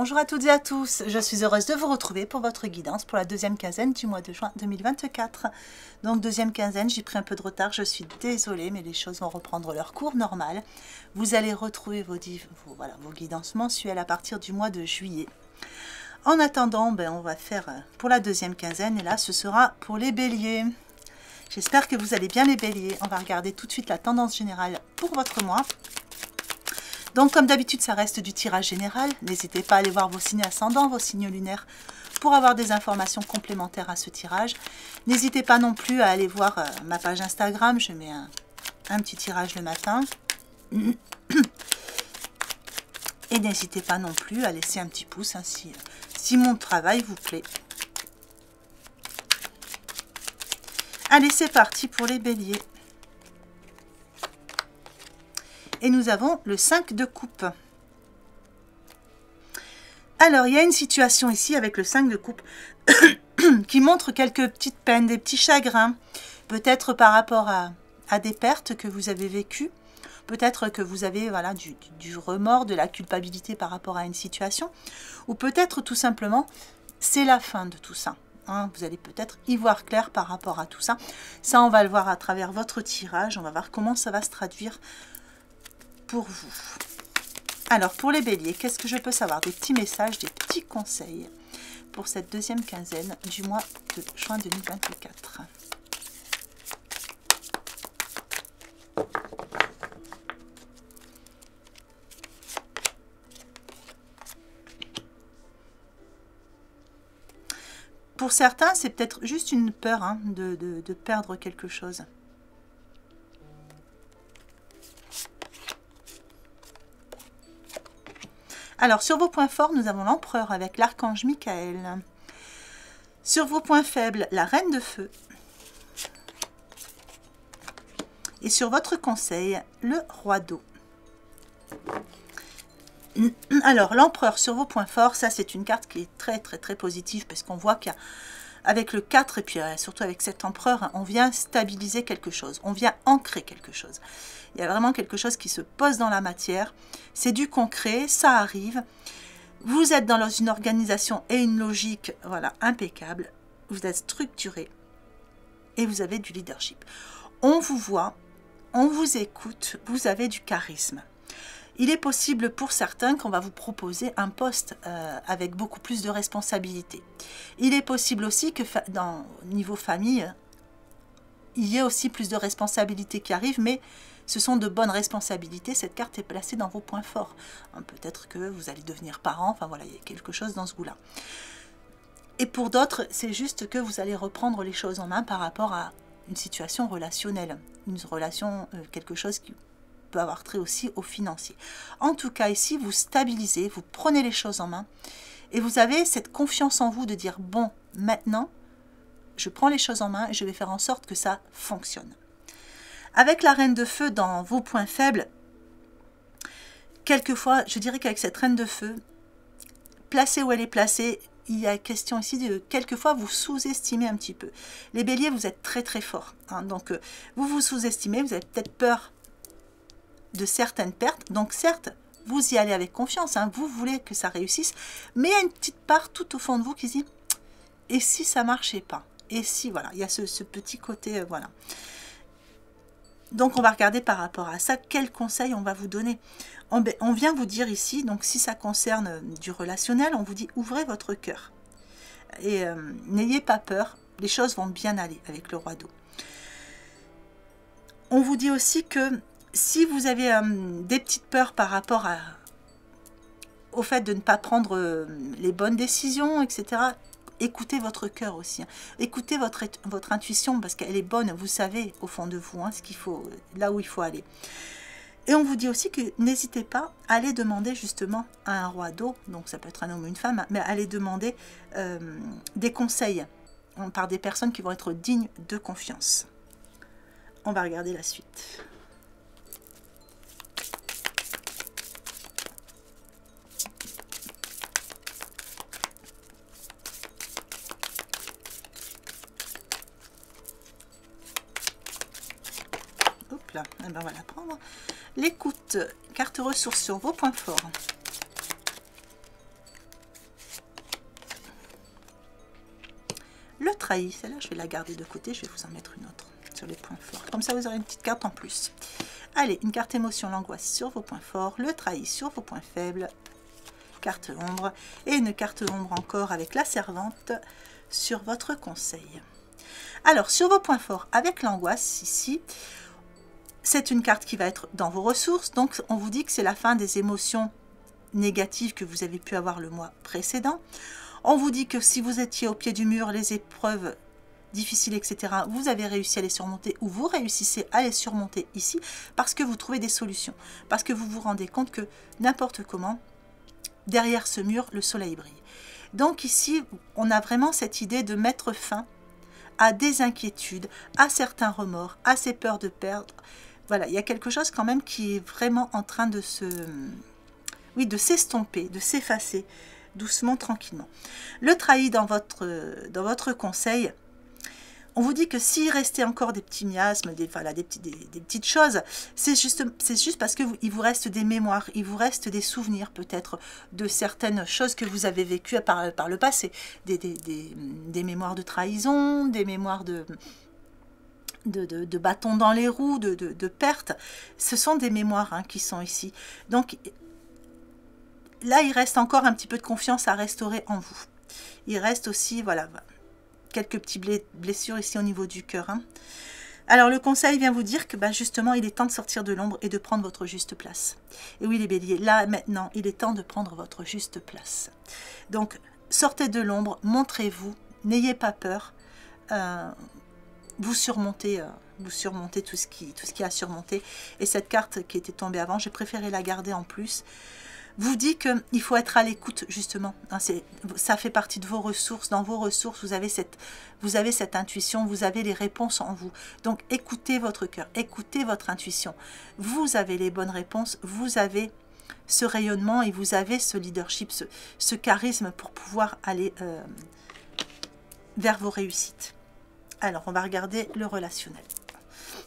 Bonjour à toutes et à tous, je suis heureuse de vous retrouver pour votre guidance pour la deuxième quinzaine du mois de juin 2024. Donc deuxième quinzaine, j'ai pris un peu de retard, je suis désolée, mais les choses vont reprendre leur cours normal. Vous allez retrouver vos guidances mensuelles à partir du mois de juillet. En attendant, on va faire pour la deuxième quinzaine, et là ce sera pour les béliers. J'espère que vous allez bien les béliers. On va regarder tout de suite la tendance générale pour votre mois. Donc comme d'habitude, ça reste du tirage général. N'hésitez pas à aller voir vos signes ascendants, vos signes lunaires pour avoir des informations complémentaires à ce tirage. N'hésitez pas non plus à aller voir ma page Instagram. Je mets un petit tirage le matin. Et n'hésitez pas non plus à laisser un petit pouce hein, si mon travail vous plaît. Allez, c'est parti pour les béliers. Et nous avons le 5 de coupe. Alors, il y a une situation ici avec le 5 de coupe qui montre quelques petites peines, des petits chagrins. Peut-être par rapport à des pertes que vous avez vécues. Peut-être que vous avez du remords, de la culpabilité par rapport à une situation. Ou peut-être tout simplement, c'est la fin de tout ça. Hein, vous allez peut-être y voir clair par rapport à tout ça. Ça, on va le voir à travers votre tirage. On va voir comment ça va se traduire pour vous. Alors, pour les béliers, qu'est-ce que je peux savoir? Des petits messages, des petits conseils pour cette deuxième quinzaine du mois de juin 2024. Pour certains, c'est peut-être juste une peur hein, de perdre quelque chose. Alors, sur vos points forts, nous avons l'empereur avec l'archange Michael. Sur vos points faibles, la reine de feu. Et sur votre conseil, le roi d'eau. Alors, l'empereur sur vos points forts, ça c'est une carte qui est très positive parce qu'on voit qu'avec le 4 et puis surtout avec cet empereur, on vient stabiliser quelque chose, on vient ancrer quelque chose. Il y a vraiment quelque chose qui se pose dans la matière, c'est du concret, ça arrive. Vous êtes dans une organisation et une logique voilà, impeccable, vous êtes structuré et vous avez du leadership. On vous voit, on vous écoute, vous avez du charisme. Il est possible pour certains qu'on va vous proposer un poste avec beaucoup plus de responsabilités. Il est possible aussi que niveau famille, il y ait aussi plus de responsabilités qui arrivent, mais ce sont de bonnes responsabilités. Cette carte est placée dans vos points forts. Peut-être que vous allez devenir parent, enfin voilà, il y a quelque chose dans ce goût-là. Et pour d'autres, c'est juste que vous allez reprendre les choses en main par rapport à une situation relationnelle, une relation, quelque chose qui peut avoir trait aussi au financier. En tout cas, ici, vous stabilisez, vous prenez les choses en main et vous avez cette confiance en vous de dire, bon, maintenant, je prends les choses en main et je vais faire en sorte que ça fonctionne. Avec la reine de feu dans vos points faibles, quelquefois, je dirais qu'avec cette reine de feu, placée où elle est placée, il y a question ici de quelquefois vous sous-estimez un petit peu. Les béliers, vous êtes très forts. Hein, donc, vous vous sous-estimez, vous avez peut-être peur de certaines pertes. Donc, certes, vous y allez avec confiance. Hein, vous voulez que ça réussisse. Mais il y a une petite part tout au fond de vous qui dit « Et si ça ne marchait pas ?» Et si, voilà, il y a ce petit côté, voilà. Donc, on va regarder par rapport à ça, quels conseils on va vous donner. On vient vous dire ici, donc si ça concerne du relationnel, on vous dit ouvrez votre cœur. Et n'ayez pas peur, les choses vont bien aller avec le roi d'eau. On vous dit aussi que si vous avez des petites peurs par rapport au fait de ne pas prendre les bonnes décisions, etc., écoutez votre cœur aussi. Hein. Écoutez votre intuition parce qu'elle est bonne, vous savez au fond de vous hein, ce qu'il faut, là où il faut aller. Et on vous dit aussi que n'hésitez pas à aller demander justement à un roi d'eau, donc ça peut être un homme ou une femme, mais à aller demander des conseils par des personnes qui vont être dignes de confiance. On va regarder la suite. Hop là, et ben on va la prendre. L'écoute, carte ressources sur vos points forts. trahi. Celle-là, je vais la garder de côté. Je vais vous en mettre une autre sur les points forts. Comme ça, vous aurez une petite carte en plus. Allez, une carte émotion, l'angoisse sur vos points forts. Le trahi sur vos points faibles. Carte ombre. Et une carte ombre encore avec la servante sur votre conseil. Alors, sur vos points forts, avec l'angoisse, ici, c'est une carte qui va être dans vos ressources. Donc, on vous dit que c'est la fin des émotions négatives que vous avez pu avoir le mois précédent. On vous dit que si vous étiez au pied du mur, les épreuves difficiles, etc., vous avez réussi à les surmonter ou vous réussissez à les surmonter ici parce que vous trouvez des solutions. Parce que vous vous rendez compte que n'importe comment, derrière ce mur, le soleil brille. Donc ici, on a vraiment cette idée de mettre fin à des inquiétudes, à certains remords, à ces peurs de perdre. Voilà, il y a quelque chose quand même qui est vraiment en train de de s'estomper, de s'effacer, doucement, tranquillement. Le trahi dans votre conseil, on vous dit que s'il restait encore des petits miasmes, des petites choses, c'est juste parce qu'il vous reste des mémoires, il vous reste des souvenirs peut-être de certaines choses que vous avez vécues par le passé, des mémoires de trahison, des mémoires de bâtons dans les roues, de pertes. Ce sont des mémoires qui sont ici. Donc là, il reste encore un petit peu de confiance à restaurer en vous. Il reste aussi, voilà, quelques petites blessures ici au niveau du cœur. Alors, le conseil vient vous dire que justement, il est temps de sortir de l'ombre et de prendre votre juste place. Et oui, les béliers, là, maintenant, il est temps de prendre votre juste place. Donc, sortez de l'ombre, montrez-vous, n'ayez pas peur. Vous surmontez tout ce qui a surmonté. Et cette carte qui était tombée avant, j'ai préféré la garder en plus. Vous dit qu'il faut être à l'écoute, justement. Ça fait partie de vos ressources. Dans vos ressources, vous avez cette intuition, vous avez les réponses en vous. Donc, écoutez votre cœur, écoutez votre intuition. Vous avez les bonnes réponses, vous avez ce rayonnement et vous avez ce leadership, ce charisme pour pouvoir aller vers vos réussites. Alors, on va regarder le relationnel.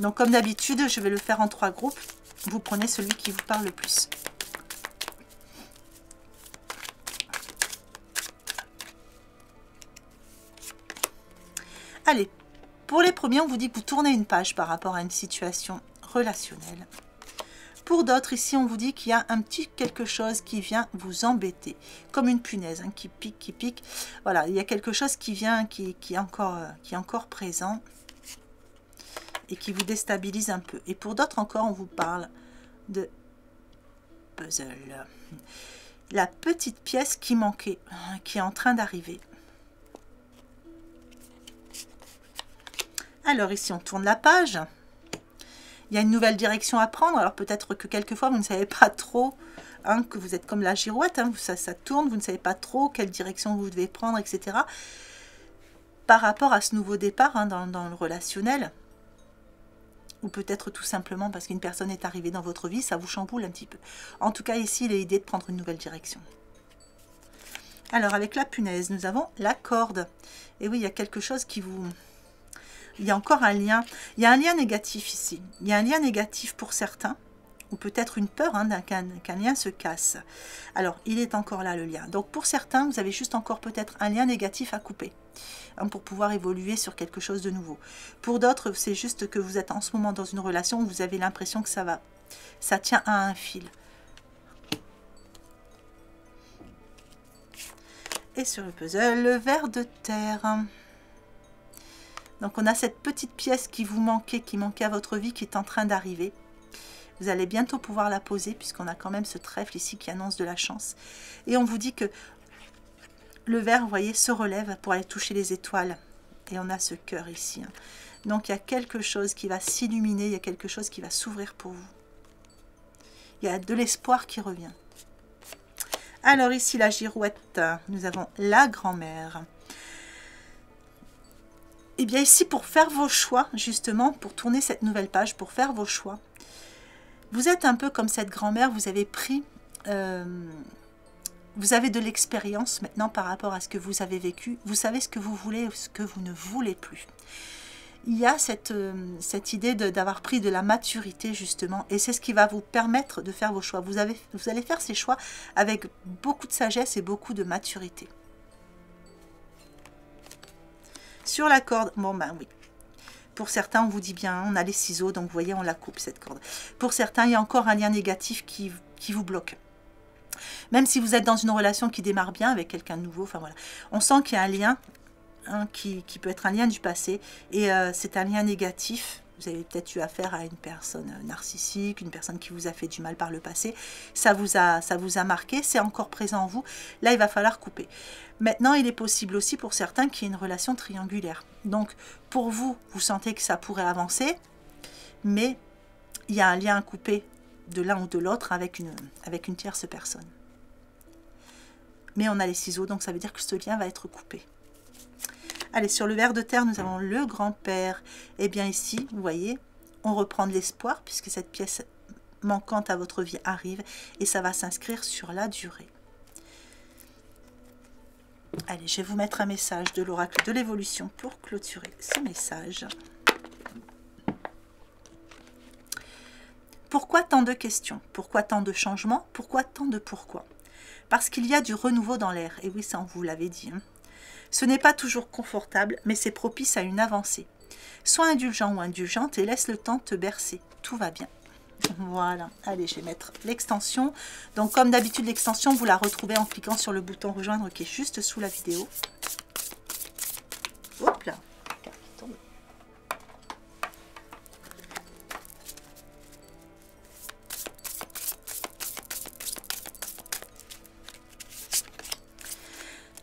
Donc, comme d'habitude, je vais le faire en 3 groupes. Vous prenez celui qui vous parle le plus. Allez, pour les premiers, on vous dit que vous tournez une page par rapport à une situation relationnelle. Pour d'autres, ici, on vous dit qu'il y a un petit quelque chose qui vient vous embêter, comme une punaise qui pique, qui pique. Voilà, il y a quelque chose qui vient, qui est encore présent et qui vous déstabilise un peu. Et pour d'autres encore, on vous parle de puzzle. La petite pièce qui manquait, qui est en train d'arriver. Alors ici, on tourne la page. Il y a une nouvelle direction à prendre. Alors peut-être que quelquefois, vous ne savez pas trop, que vous êtes comme la girouette, ça tourne, vous ne savez pas trop quelle direction vous devez prendre, etc. Par rapport à ce nouveau départ dans le relationnel. Ou peut-être tout simplement parce qu'une personne est arrivée dans votre vie, ça vous chamboule un petit peu. En tout cas, ici, il est l'idée de prendre une nouvelle direction. Alors, avec la punaise, nous avons la corde. Et oui, il y a quelque chose qui vous... Il y a encore un lien. Il y a un lien négatif ici. Il y a un lien négatif pour certains, ou peut-être une peur qu'un lien se casse. Alors, il est encore là, le lien. Donc, pour certains, vous avez juste encore peut-être un lien négatif à couper, pour pouvoir évoluer sur quelque chose de nouveau. Pour d'autres, c'est juste que vous êtes en ce moment dans une relation où vous avez l'impression que ça tient à un fil. Et sur le puzzle, le ver de terre. Donc, on a cette petite pièce qui manquait à votre vie, qui est en train d'arriver. Vous allez bientôt pouvoir la poser, puisqu'on a quand même ce trèfle ici qui annonce de la chance. Et on vous dit que le ver, vous voyez, se relève pour aller toucher les étoiles. Et on a ce cœur ici. Donc, il y a quelque chose qui va s'illuminer, il y a quelque chose qui va s'ouvrir pour vous. Il y a de l'espoir qui revient. Alors, ici, la girouette, nous avons la grand-mère. Et bien ici, pour faire vos choix, justement, pour tourner cette nouvelle page, pour faire vos choix, vous êtes un peu comme cette grand-mère, vous avez pris, vous avez de l'expérience maintenant par rapport à ce que vous avez vécu, vous savez ce que vous voulez et ce que vous ne voulez plus. Il y a cette idée d'avoir pris de la maturité, justement, et c'est ce qui va vous permettre de faire vos choix. Vous allez faire ces choix avec beaucoup de sagesse et beaucoup de maturité. Sur la corde, bon ben oui. Pour certains, on vous dit bien, on a les ciseaux, donc vous voyez, on la coupe cette corde. Pour certains, il y a encore un lien négatif qui vous bloque. Même si vous êtes dans une relation qui démarre bien avec quelqu'un de nouveau, enfin voilà. On sent qu'il y a un lien qui peut être un lien du passé, et c'est un lien négatif. Vous avez peut-être eu affaire à une personne narcissique, une personne qui vous a fait du mal par le passé. Ça vous a marqué, c'est encore présent en vous. Là, il va falloir couper. Maintenant, il est possible aussi pour certains qu'il y ait une relation triangulaire. Donc, pour vous, vous sentez que ça pourrait avancer, mais il y a un lien à couper de l'un ou de l'autre avec une tierce personne. Mais on a les ciseaux, donc ça veut dire que ce lien va être coupé. Allez, sur le ver de terre, nous avons le grand-père. Et bien ici, vous voyez, on reprend de l'espoir puisque cette pièce manquante à votre vie arrive et ça va s'inscrire sur la durée. Allez, je vais vous mettre un message de l'oracle de l'évolution pour clôturer ce message. Pourquoi tant de questions? Pourquoi tant de changements? Pourquoi tant de pourquoi? Parce qu'il y a du renouveau dans l'air. Et oui, ça on vous l'avait dit. Ce n'est pas toujours confortable, mais c'est propice à une avancée. Sois indulgent ou indulgente et laisse le temps te bercer. Tout va bien. Voilà. Allez, je vais mettre l'extension. Donc, comme d'habitude, l'extension, vous la retrouvez en cliquant sur le bouton rejoindre qui est juste sous la vidéo. Hop là.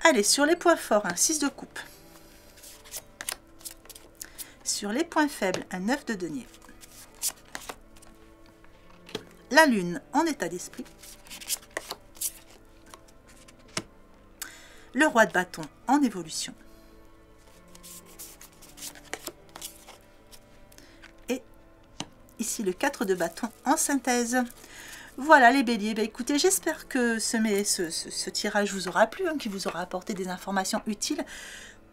Allez, sur les points forts, un 6 de coupe. Sur les points faibles, un 9 de denier. La lune en état d'esprit. Le roi de bâton en évolution. Et ici le 4 de bâton en synthèse. Voilà les béliers, écoutez, j'espère que ce tirage vous aura plu, qu'il vous aura apporté des informations utiles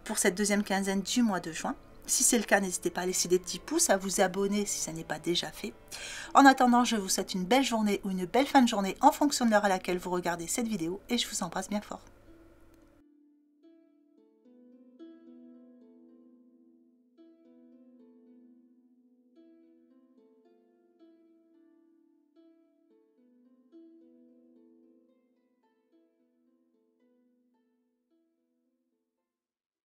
pour cette deuxième quinzaine du mois de juin. Si c'est le cas, n'hésitez pas à laisser des petits pouces, à vous abonner si ça n'est pas déjà fait. En attendant, je vous souhaite une belle journée ou une belle fin de journée en fonction de l'heure à laquelle vous regardez cette vidéo et je vous embrasse bien fort.